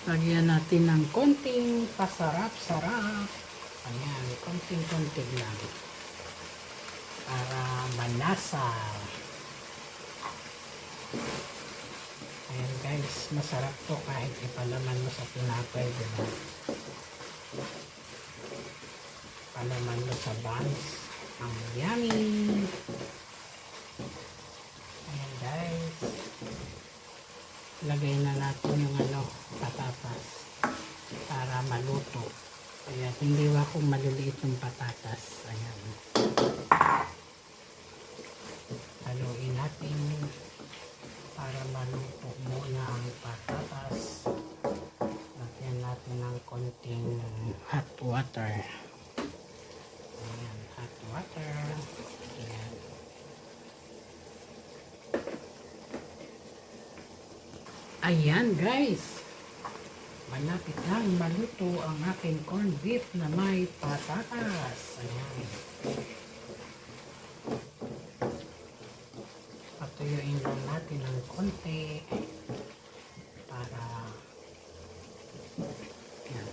Lagyan natin ng konting pasarap-sarap. Ayan, konting-konti lang. Para malasa. Ayan guys, masarap to kahit ipalaman mo sa tinapay, diba? Palaman mo sa buns. Ang yummy! Ayan guys. Lagay na natin yung patatas para maluto. Kaya hindi ako maliliit yung patatas. Ayan. Haluin natin para maluto muna ang patatas. Lagyan natin ng konting hot water. Ayan, hot water. Ayan. Ayan guys. Malapit lang maluto ang aking corned beef na may patatas. Ayan. Patuyuin lang natin ng konti para yan.